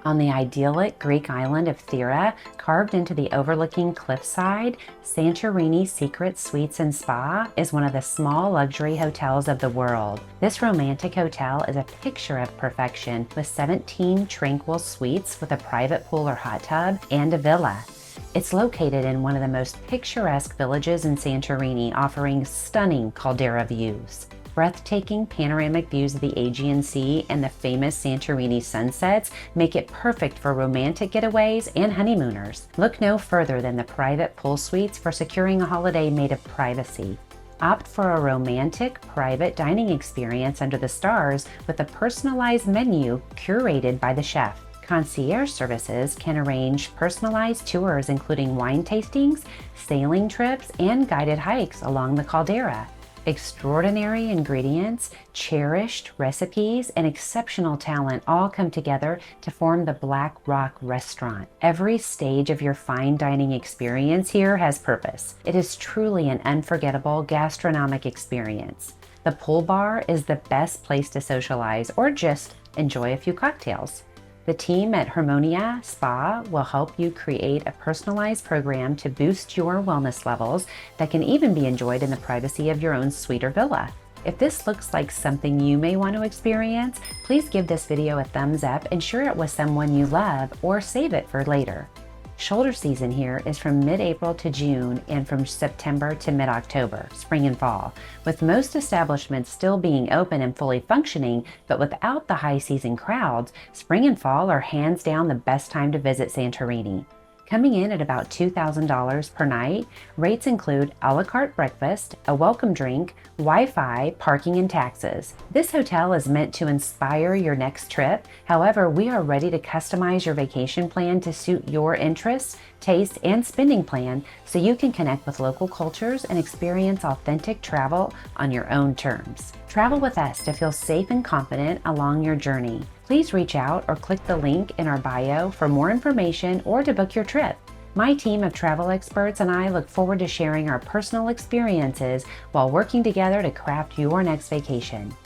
On the idyllic Greek island of Thira, carved into the overlooking cliffside, Santorini Secret Suites and Spa is one of the small luxury hotels of the world. This romantic hotel is a picture of perfection with 17 tranquil suites with a private pool or hot tub and a villa. It's located in one of the most picturesque villages in Santorini, offering stunning caldera views. Breathtaking panoramic views of the Aegean Sea and the famous Santorini sunsets make it perfect for romantic getaways and honeymooners. Look no further than the private pool suites for securing a holiday made of privacy. Opt for a romantic, private dining experience under the stars with a personalized menu curated by the chef. Concierge services can arrange personalized tours including wine tastings, sailing trips, and guided hikes along the caldera. Extraordinary ingredients, cherished recipes, and exceptional talent all come together to form the Black Rock Restaurant. Every stage of your fine dining experience here has purpose. It is truly an unforgettable gastronomic experience. The pool bar is the best place to socialize or just enjoy a few cocktails. The team at Harmonia Spa will help you create a personalized program to boost your wellness levels that can even be enjoyed in the privacy of your own suite or villa. If this looks like something you may want to experience, please give this video a thumbs up and share it with someone you love or save it for later. Shoulder season here is from mid-April to June and from September to mid-October, spring and fall, with most establishments still being open and fully functioning, but without the high season crowds, spring and fall are hands down the best time to visit Santorini. Coming in at about $2,000 per night, rates include a la carte breakfast, a welcome drink, Wi-Fi, parking, and taxes. This hotel is meant to inspire your next trip. However, we are ready to customize your vacation plan to suit your interests, tastes, and spending plan so you can connect with local cultures and experience authentic travel on your own terms. Travel with us to feel safe and confident along your journey. Please reach out or click the link in our bio for more information or to book your trip. My team of travel experts and I look forward to sharing our personal experiences while working together to craft your next vacation.